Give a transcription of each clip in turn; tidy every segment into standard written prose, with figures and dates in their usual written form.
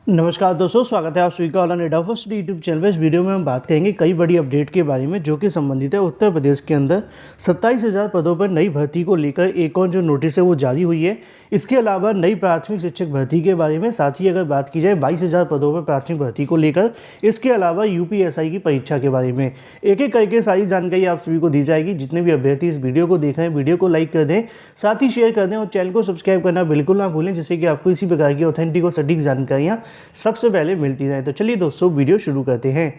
नमस्कार दोस्तों, स्वागत है आप सभी का all India first YouTube channel पर। इस वीडियो में हम बात करेंगे कई बड़ी अपडेट के बारे में जो कि संबंधित है उत्तर प्रदेश के अंदर 27,000 पदों पर नई भर्ती को लेकर एक और जो नोटिस है वो जारी हुई है। इसके अलावा नई प्राथमिक शिक्षक भर्ती के बारे में, साथ ही अगर बात की जाए 22,000 पदों पर प्राथमिक भर्ती को लेकर, इसके अलावा यूपीएसआई की परीक्षा के बारे में एक एक करके सारी जानकारी आप सभी को दी जाएगी। जितने भी अभ्यर्थी इस वीडियो को देख रहे हैं, वीडियो को लाइक कर दें, साथ ही शेयर कर दें और चैनल को सब्सक्राइब करना बिल्कुल ना भूलें, जिससे कि आपको इसी प्रकार की ऑथेंटिक और सटीक जानकारियाँ सबसे पहले मिलती जाए। तो चलिए दोस्तों वीडियो शुरू करते हैं।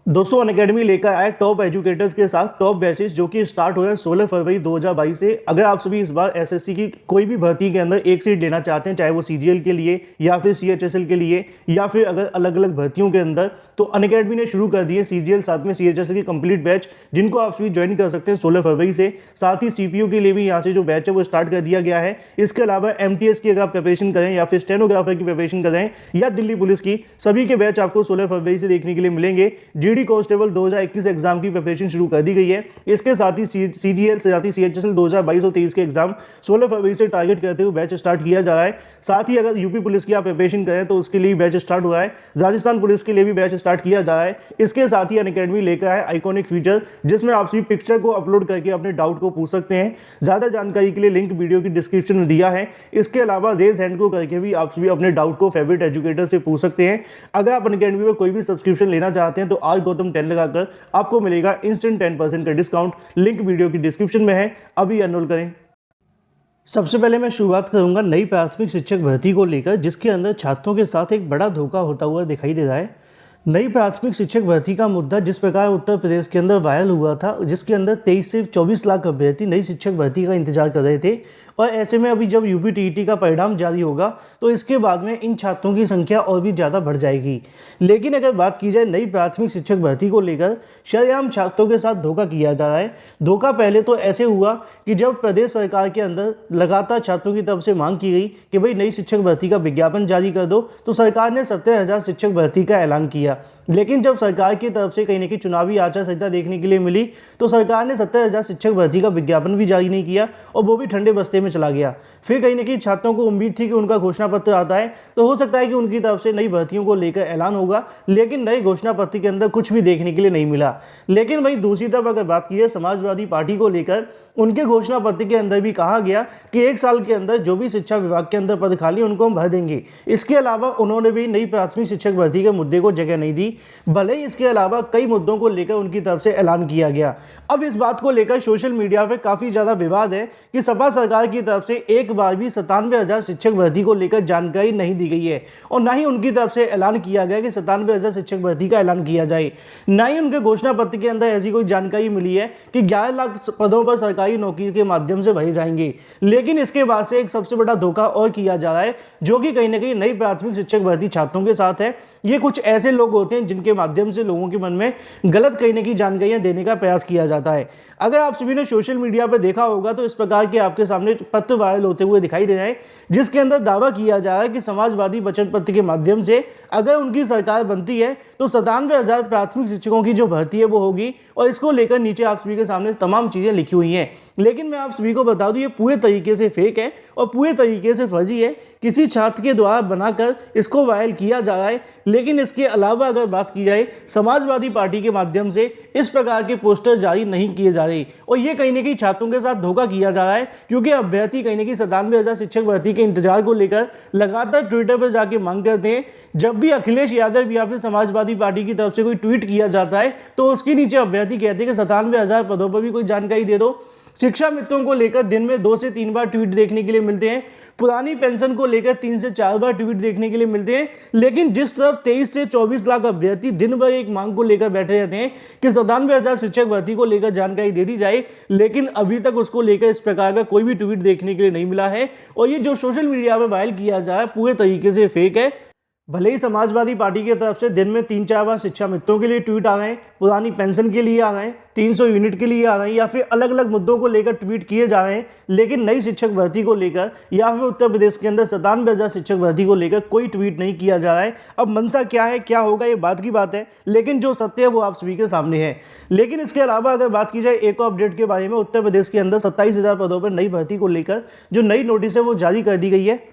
दोस्तों अनअकैडमी लेकर आए टॉप एजुकेटर्स के साथ टॉप बैचेस जो कि स्टार्ट हुए हैं 16 फरवरी 2022 से। अगर आप सभी इस बार एसएससी की कोई भी भर्ती के अंदर एक सीट लेना चाहते हैं, चाहे वो सीजीएल के लिए या फिर सीएचएसएल के लिए या फिर अगर अलग अलग भर्तियों के अंदर, तो अनअकैडमी ने शुरू कर दिए सीजीएल साथ में सीएचएसएल की कंप्लीट बैच, जिनको आप सभी ज्वाइन कर सकते हैं 16 फरवरी से। साथ ही सीपीयू के लिए भी यहाँ से जो बैच है वो स्टार्ट कर दिया गया है। इसके अलावा एमटीएस की अगर आप प्रिपरेशन करें या फिर स्टेनोग्राफर की प्रिपरेशन करें या दिल्ली पुलिस की, सभी के बैच आपको 16 फरवरी से देखने के लिए मिलेंगे। जीडी कांस्टेबल 2021 एग्जाम की प्रिपरेशन शुरू कर दी गई है। इसके साथ ही सीजीएल साथ ही सीएचएसएल 2022 और 23 के एग्जाम 16 फरवरी से टारगेट करते हुए बैच स्टार्ट किया जा रहा है। साथ ही अगर यूपी पुलिस की आप प्रिपरेशन करें तो उसके लिए बैच स्टार्ट हुआ है। राजस्थान पुलिस के लिए भी बैच स्टार्ट किया जा रहा है। इसके साथ ही अनअकैडमी लेकर आए आइकॉनिक फीचर, जिसमें आप सभी पिक्चर को अपलोड करके अपने डाउट को पूछ सकते हैं। ज्यादा जानकारी के लिए लिंक वीडियो की डिस्क्रिप्शन में दिया है। इसके अलावा रेज हैंड को करके भी आप सभी अपने डाउट को फेवरेट एजुकेटर से पूछ सकते हैं। अगर आप अनअकैडमी में कोई भी सब्सक्रिप्शन लेना चाहते हैं तो आज गौतम 10 लगाकर आपको मिलेगा इंस्टेंट 10% का डिस्काउंट। लिंक वीडियो की डिस्क्रिप्शन में है, अभी एनरोल करें। सबसे पहले मैं शुरुआत करूंगा नई प्राथमिक शिक्षक भर्ती को लेकर, जिसके अंदर छात्रों के साथ एक बड़ा धोखा होता हुआ दिखाई दे रहा है। नई प्राथमिक शिक्षक भर्ती का मुद्दा जिस प्रकार उत्तर प्रदेश के अंदर वायरल हुआ था, जिसके अंदर 23 से 24 लाख अभ्यर्थी नई शिक्षक भर्ती का इंतजार कर रहे थे, और ऐसे में अभी जब यूपीटीईटी का परिणाम जारी होगा तो इसके बाद में इन छात्रों की संख्या और भी ज़्यादा बढ़ जाएगी। लेकिन अगर बात की जाए नई प्राथमिक शिक्षक भर्ती को लेकर, शरेआम छात्रों के साथ धोखा किया जा रहा है। धोखा पहले तो ऐसे हुआ कि जब प्रदेश सरकार के अंदर लगातार छात्रों की तरफ से मांग की गई कि भाई नई शिक्षक भर्ती का विज्ञापन जारी कर दो, तो सरकार ने 17,000 शिक्षक भर्ती का ऐलान किया। लेकिन जब सरकार की तरफ से कहीं ना कहीं चुनावी आचार संहिता देखने के लिए मिली, तो सरकार ने 17,000 शिक्षक भर्ती का विज्ञापन भी जारी नहीं किया और वो भी ठंडे बस्ते में चला गया। फिर कहीं ना कहीं छात्रों को उम्मीद थी कि उनका घोषणा पत्र आता है तो हो सकता है कि उनकी तरफ से नई भर्तियों को लेकर ऐलान होगा, लेकिन नए घोषणा पत्र के अंदर कुछ भी देखने के लिए नहीं मिला। लेकिन वहीं दूसरी तरफ अगर बात की जाए समाजवादी पार्टी को लेकर, उनके घोषणा पत्र के अंदर भी कहा गया कि 1 साल के अंदर जो भी शिक्षा विभाग के अंदर पद खाली उनको हम भर देंगे। इसके अलावा उन्होंने भी नई प्राथमिक शिक्षक भर्ती के मुद्दे को जगह नहीं दी, भले ही इसके अलावा कई मुद्दों को लेकर उनकी तरफ से ऐलान किया गया। अब इस बात को लेकर सोशल मीडिया पे काफी ज्यादा विवाद है कि सपा सरकार की तरफ से एक बार भी 97,000 शिक्षक भर्ती को लेकर जानकारी नहीं दी गई है, और ना ही उनकी तरफ से ऐलान किया गया कि 97,000 शिक्षक भर्ती का ऐलान किया जाए। ना ही उनके घोषणा पत्र के अंदर ऐसी कोई जानकारी मिली है कि 11 लाख पदों पर सरकारी नौकरी के माध्यम से भरे जाएंगे। लेकिन इसके बाद से एक सबसे बड़ा धोखा और किया जा रहा है, जो कि कहीं ना कहीं नई प्राथमिक शिक्षक भर्ती छात्रों के साथ है। ये कुछ ऐसे लोग होते हैं जिनके माध्यम से लोगों के मन में गलत कहीं ना कहीं जानकारियां देने का प्रयास किया जाता है। अगर आप सभी ने सोशल मीडिया पर देखा होगा तो इस प्रकार के आपके सामने पत्र वायरल होते हुए दिखाई दे रहे हैं, जिसके अंदर दावा किया जा रहा है कि समाजवादी वचन पत्र के माध्यम से अगर उनकी सरकार बनती है तो 97,000 प्राथमिक शिक्षकों की जो भर्ती है वो होगी, और इसको लेकर नीचे आप सभी के सामने तमाम चीजें लिखी हुई हैं। लेकिन मैं आप सभी को बता दूं ये पूरे तरीके से फेक है और पूरे तरीके से फर्जी है, किसी छात्र के द्वारा बनाकर इसको वायरल किया जा रहा है। लेकिन इसके अलावा अगर बात की जाए, समाजवादी पार्टी के माध्यम से इस प्रकार के पोस्टर जारी नहीं किए जा रहे, और ये कहीं ना कहीं छात्रों के साथ धोखा किया जा रहा है, क्योंकि अभ्यर्थी कहीं ना कहीं 97,000 शिक्षक भर्ती के इंतजार को लेकर लगातार ट्विटर पर जाके मांग करते हैं। जब भी अखिलेश यादव या फिर समाजवादी पार्टी की तरफ से कोई ट्वीट किया जाता है तो उसके नीचे अभ्यर्थी कहते हैं कि 97,000 पदों पर भी कोई जानकारी दे दो। शिक्षा मित्रों को लेकर दिन में 2 से 3 बार ट्वीट देखने के लिए मिलते हैं। पुरानी पेंशन को लेकर 3 से 4 बार ट्वीट देखने के लिए मिलते हैं। लेकिन जिस तरफ 23 से 24 लाख अभ्यर्थी दिन भर एक मांग को लेकर बैठे रहते हैं कि 97,000 शिक्षक भर्ती को लेकर जानकारी दे दी जाए, लेकिन अभी तक उसको लेकर इस प्रकार का कोई भी ट्वीट देखने के लिए नहीं मिला है। और ये जो सोशल मीडिया पर वायरल किया जा रहा है पूरे तरीके से फेक है। भले ही समाजवादी पार्टी की तरफ से दिन में 3-4 बार शिक्षा मित्रों के लिए ट्वीट आ रहे हैं, पुरानी पेंशन के लिए आ रहे हैं, 300 यूनिट के लिए आ रहे हैं, या फिर अलग अलग मुद्दों को लेकर ट्वीट किए जा रहे हैं, लेकिन नई शिक्षक भर्ती को लेकर या फिर उत्तर प्रदेश के अंदर 97,000 शिक्षक भर्ती को लेकर कोई ट्वीट नहीं किया जा रहा है। अब मंशा क्या है, क्या होगा, ये बात की बात है, लेकिन जो सत्य है वो आप सभी के सामने है। लेकिन इसके अलावा अगर बात की जाए एक और अपडेट के बारे में, उत्तर प्रदेश के अंदर 27,000 पदों पर नई भर्ती को लेकर जो नई नोटिस है वो जारी कर दी गई है।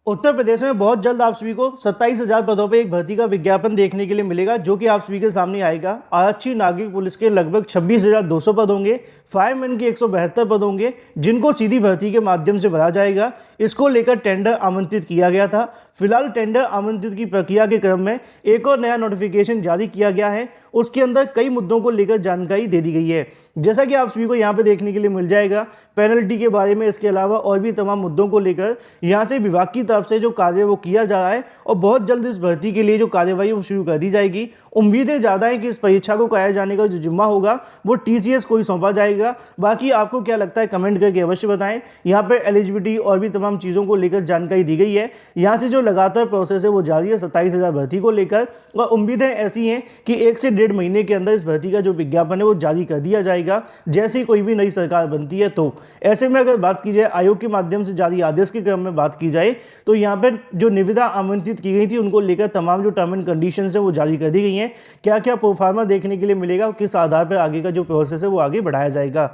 उत्तर प्रदेश में बहुत जल्द आप सभी को 27,000 पदों पर एक भर्ती का विज्ञापन देखने के लिए मिलेगा, जो कि आप सभी के सामने आएगा। आरक्षी नागरिक पुलिस के लगभग 26,200 पद होंगे। फायरमैन के 172 पद होंगे, जिनको सीधी भर्ती के माध्यम से भरा जाएगा। इसको लेकर टेंडर आमंत्रित किया गया था। फिलहाल टेंडर आमंत्रित की प्रक्रिया के क्रम में एक और नया नोटिफिकेशन जारी किया गया है। उसके अंदर कई मुद्दों को लेकर जानकारी दे दी गई है, जैसा कि आप सभी को यहाँ पे देखने के लिए मिल जाएगा। पेनल्टी के बारे में, इसके अलावा और भी तमाम मुद्दों को लेकर यहाँ से विभाग की तरफ से जो कार्य वो किया जा रहा है, और बहुत जल्द इस भर्ती के लिए जो कार्यवाही वो शुरू कर दी जाएगी। उम्मीदें ज़्यादा है कि इस परीक्षा को कराए जाने का जो जिम्मा होगा वो TCS को ही सौंपा जाएगा। बाकी आपको क्या लगता है कमेंट करके अवश्य बताएं। यहाँ पर एलिजिबिलिटी और भी तमाम चीज़ों को लेकर जानकारी दी गई है। यहाँ से जो लगातार प्रोसेस है वो जारी है 27,000 भर्ती को लेकर, और उम्मीदें ऐसी हैं कि 1 से 1.5 महीने के अंदर इस भर्ती का जो विज्ञापन है वो जारी कर दिया जाएगा, जैसे ही कोई भी नई सरकार बनती है। तो ऐसे में अगर बात की जाए आयोग के माध्यम से जारी आदेश के क्रम में बात की जाए, तो यहाँ पर जो निविदा आमंत्रित की गई थी उनको लेकर तमाम जो टर्म एंड कंडीशन है वो जारी कर दी गई हैं। क्या क्या प्रोफार्मा देखने के लिए मिलेगा और किस आधार पर आगे का जो प्रोसेस है वो आगे बढ़ाया जाएगा।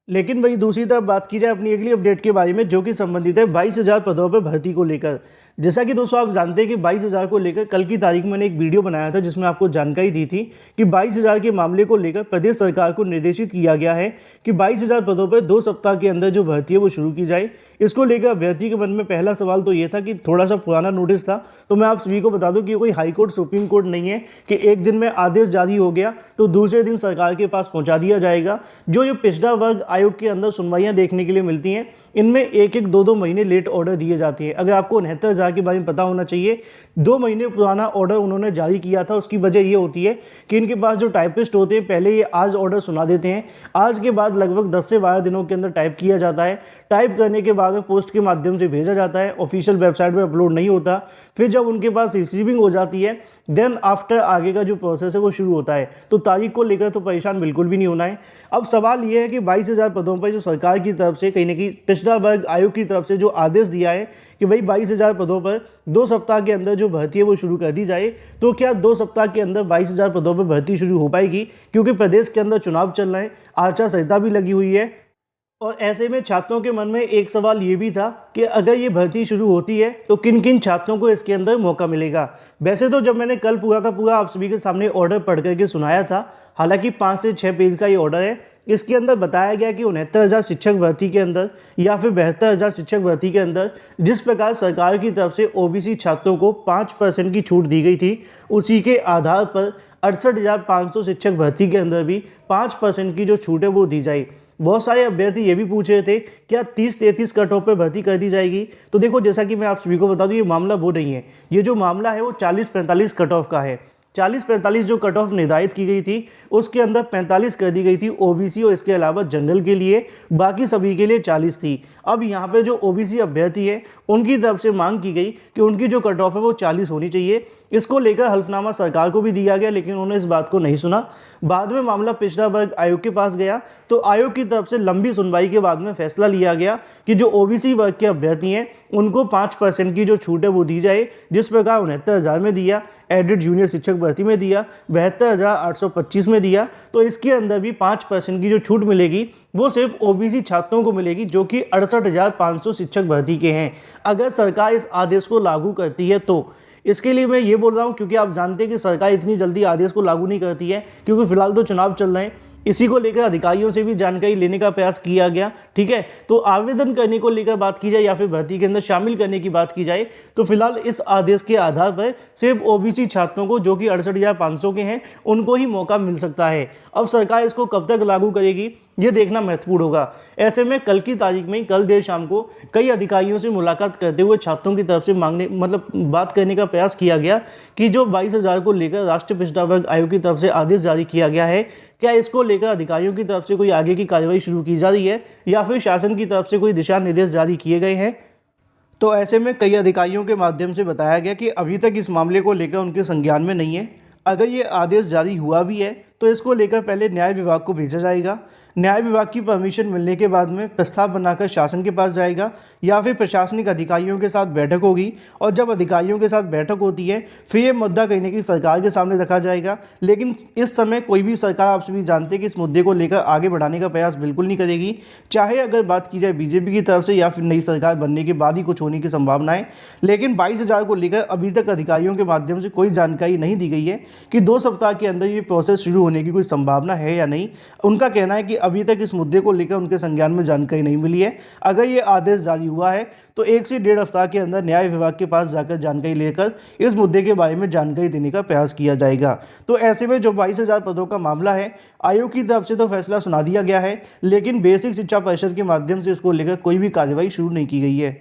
लेकिन वही दूसरी तरफ बात की जाए अपनी अगली अपडेट के बारे में, जो कि संबंधित है 22,000 पदों पर भर्ती को लेकर। जैसा कि दोस्तों आप जानते हैं कि 22,000 को लेकर कल की तारीख में मैंने एक वीडियो बनाया था, जिसमें आपको जानकारी दी थी कि 22,000 के मामले को लेकर प्रदेश सरकार को निर्देशित किया गया है कि 22,000 पदों पर 2 सप्ताह के अंदर जो भर्ती है वो शुरू की जाए। इसको लेकर अभ्यर्थी के मन में पहला सवाल तो ये था कि थोड़ा सा पुराना नोटिस था। तो मैं आप सभी को बता दूं कि कोई हाईकोर्ट सुप्रीम कोर्ट नहीं है कि एक दिन में आदेश जारी हो गया तो दूसरे दिन सरकार के पास पहुंचा दिया जाएगा। जो पिछड़ा वर्ग आयोग के अंदर सुनवाइयां देखने के लिए मिलती हैं, इनमें 1-1, 2-2 महीने लेट ऑर्डर दिए जाते हैं। अगर आपको 69,000 के बारे में पता होना चाहिए, 2 महीने पुराना ऑर्डर उन्होंने जारी किया था। उसकी वजह ये होती है कि इनके पास जो टाइपिस्ट होते हैं, पहले ये आज ऑर्डर सुना देते हैं, आज के बाद लगभग 10 से 12 दिनों के अंदर टाइप किया जाता है। टाइप करने के बाद में पोस्ट के माध्यम से भेजा जाता है, ऑफिशियल वेबसाइट पर अपलोड नहीं होता। फिर जब उनके पास रिसीविंग हो जाती है, देन आफ्टर आगे का जो प्रोसेस है वो शुरू होता है। तो तारीख को लेकर तो परेशान बिल्कुल भी नहीं होना है। अब सवाल ये है कि 22,000 पदों पर जो सरकार की तरफ से कहीं ना कहीं पिछड़ा वर्ग आयोग की तरफ से जो आदेश दिया है कि भाई 22,000 पदों पर 2 सप्ताह के अंदर जो भर्ती है वो शुरू कर दी जाए, तो क्या 2 सप्ताह के अंदर 22,000 पदों पर भर्ती शुरू हो पाएगी? क्योंकि प्रदेश के अंदर चुनाव चल रहे हैं, आचार संहिता भी लगी हुई है, और ऐसे में छात्रों के मन में एक सवाल ये भी था कि अगर ये भर्ती शुरू होती है तो किन किन छात्रों को इसके अंदर मौका मिलेगा। वैसे तो जब मैंने कल पूरा का पूरा आप सभी के सामने ऑर्डर पढ़ करके सुनाया था, हालांकि 5 से 6 पेज का ये ऑर्डर है, इसके अंदर बताया गया कि 69,000 शिक्षक भर्ती के अंदर या फिर 72,000 शिक्षक भर्ती के अंदर जिस प्रकार सरकार की तरफ से OBC छात्रों को 5% की छूट दी गई थी, उसी के आधार पर 68,500 शिक्षक भर्ती के अंदर भी 5% की जो छूट है वो दी जाए। बहुत सारे अभ्यर्थी ये भी पूछ रहे थे क्या 30-33 कट ऑफ पे भर्ती कर दी जाएगी। तो देखो, जैसा कि मैं आप सभी को बता दूं, ये मामला वो नहीं है। ये जो मामला है वो 40-45 कट ऑफ का है। 40-45 जो कट ऑफ निर्धारित की गई थी, उसके अंदर 45 कर दी गई थी OBC और इसके अलावा जनरल के लिए, बाकी सभी के लिए 40 थी। अब यहाँ पे जो OBC अभ्यर्थी है उनकी तरफ से मांग की गई कि उनकी जो कट ऑफ है वो 40 होनी चाहिए। इसको लेकर हल्फनामा सरकार को भी दिया गया, लेकिन उन्होंने इस बात को नहीं सुना। बाद में मामला पिछड़ा वर्ग आयोग के पास गया, तो आयोग की तरफ से लंबी सुनवाई के बाद में फैसला लिया गया कि जो OBC वर्ग के अभ्यर्थी हैं उनको 5% की जो छूट है वो दी जाए। जिस प्रकार 69,000 में दिया, एडेड जूनियर शिक्षक भर्ती में दिया, 72,825 में दिया, तो इसके अंदर भी 5% की जो छूट मिलेगी वो सिर्फ OBC छात्रों को मिलेगी, जो कि 68,500 शिक्षक भर्ती के हैं। अगर सरकार इस आदेश को लागू करती है तो इसके लिए मैं ये बोल रहा हूँ क्योंकि आप जानते हैं कि सरकार इतनी जल्दी आदेश को लागू नहीं करती है, क्योंकि फिलहाल तो चुनाव चल रहे हैं। इसी को लेकर अधिकारियों से भी जानकारी लेने का प्रयास किया गया, ठीक है। तो आवेदन करने को लेकर बात की जाए या फिर भर्ती के अंदर शामिल करने की बात की जाए, तो फिलहाल इस आदेश के आधार पर सिर्फ OBC छात्रों को, जो कि 68,500 के हैं, उनको ही मौका मिल सकता है। अब सरकार इसको कब तक लागू करेगी ये देखना महत्वपूर्ण होगा। ऐसे में कल की तारीख में, कल देर शाम को कई अधिकारियों से मुलाकात करते हुए छात्रों की तरफ से बात करने का प्रयास किया गया कि जो 22,000 को लेकर राष्ट्रीय पिछड़ा वर्ग आयोग की तरफ से आदेश जारी किया गया है, क्या इसको लेकर अधिकारियों की तरफ से कोई आगे की कार्रवाई शुरू की जा रही है या फिर शासन की तरफ से कोई दिशा निर्देश जारी किए गए हैं। तो ऐसे में कई अधिकारियों के माध्यम से बताया गया कि अभी तक इस मामले को लेकर उनके संज्ञान में नहीं है। अगर ये आदेश जारी हुआ भी है तो इसको लेकर पहले न्याय विभाग को भेजा जाएगा। न्याय विभाग की परमिशन मिलने के बाद में प्रस्ताव बनाकर शासन के पास जाएगा या फिर प्रशासनिक अधिकारियों के साथ बैठक होगी, और जब अधिकारियों के साथ बैठक होती है फिर ये मुद्दा कहीं ना कहीं सरकार के सामने रखा जाएगा। लेकिन इस समय कोई भी सरकार, आप सभी जानते हैं कि इस मुद्दे को लेकर आगे बढ़ाने का प्रयास बिल्कुल नहीं करेगी, चाहे अगर बात की जाए बीजेपी की तरफ से या फिर नई सरकार बनने के बाद ही कुछ होने की संभावना है। लेकिन 22,000 को लेकर अभी तक अधिकारियों के माध्यम से कोई जानकारी नहीं दी गई है कि 2 सप्ताह के अंदर ये प्रोसेस शुरू होने की कोई संभावना है या नहीं। उनका कहना है कि अभी तक इस मुद्दे को लेकर उनके संज्ञान में जानकारी नहीं मिली है। अगर ये आदेश जारी हुआ है तो 1 से 1.5 हफ्ता के अंदर न्याय विभाग के पास जाकर जानकारी लेकर इस मुद्दे के बारे में जानकारी देने का प्रयास किया जाएगा। तो ऐसे में जो 22,000 पदों का मामला है, आयोग की तरफ से तो फैसला सुना दिया गया है, लेकिन बेसिक शिक्षा परिषद के माध्यम से इसको लेकर कोई भी कार्रवाई शुरू नहीं की गई है।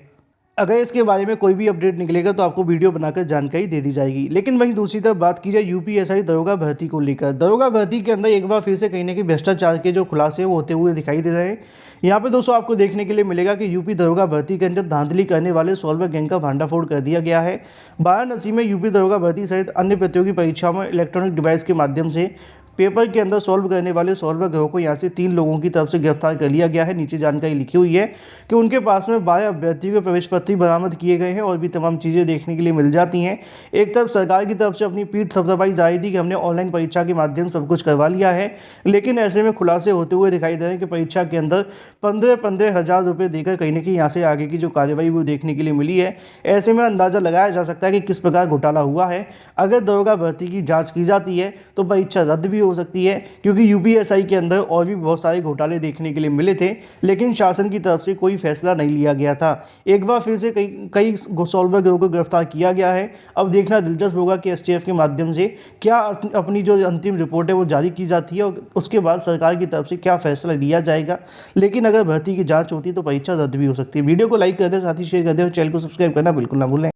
अगर इसके बारे में कोई भी अपडेट निकलेगा तो आपको वीडियो बनाकर जानकारी दे दी जाएगी। लेकिन वहीं दूसरी तरफ बात की जाए यूपीएसआई दरोगा भर्ती को लेकर, दरोगा भर्ती के अंदर एक बार फिर से कहीं ना कहीं भ्रष्टाचार के जो खुलासे वो होते हुए दिखाई दे रहे हैं। यहाँ पे दोस्तों आपको देखने के लिए मिलेगा कि यूपी दरोगा भर्ती के अंदर धांधली करने वाले सॉल्वर गैंग का भांडाफोड़ कर दिया गया है। वाराणसी में यूपी दरोगा भर्ती सहित अन्य प्रतियोगी परीक्षाओं में इलेक्ट्रॉनिक डिवाइस के माध्यम से पेपर के अंदर सॉल्व करने वाले सॉल्वर ग्रोह को यहाँ से 3 लोगों की तरफ से गिरफ्तार कर लिया गया है। नीचे जानकारी लिखी हुई है कि उनके पास में 12 अभ्यर्थियों के प्रवेश पत्र बरामद किए गए हैं और भी तमाम चीज़ें देखने के लिए मिल जाती हैं। एक तरफ सरकार की तरफ से अपनी पीठ थपथपाई जा रही थी कि हमने ऑनलाइन परीक्षा के माध्यम सब कुछ करवा लिया है, लेकिन ऐसे में खुलासे होते हुए दिखाई दे रहे हैं कि परीक्षा के अंदर 15-15 हज़ार रुपये देकर कहीं ना कहीं यहाँ से आगे की जो कार्रवाई वो देखने के लिए मिली है। ऐसे में अंदाज़ा लगाया जा सकता है कि किस प्रकार घोटाला हुआ है। अगर दरोगा भर्ती की जाँच की जाती है तो परीक्षा रद्द भी हो सकती है, क्योंकि यूपीएसआई के अंदर और भी बहुत सारे घोटाले देखने के लिए मिले थे, लेकिन शासन की तरफ से कोई फैसला नहीं लिया गया था। एक बार फिर से कई सॉल्वर गिरोह को गिरफ्तार किया गया है। अब देखना दिलचस्प होगा कि एसटीएफ के माध्यम से क्या अपनी जो अंतिम रिपोर्ट है वो जारी की जाती है और उसके बाद सरकार की तरफ से क्या फैसला लिया जाएगा। लेकिन अगर भर्ती की जाँच होती है तो परीक्षा रद्द भी हो सकती है। वीडियो को लाइक कर दें, साथ ही शेयर कर दें और चैनल को सब्सक्राइब करना बिल्कुल ना भूलें।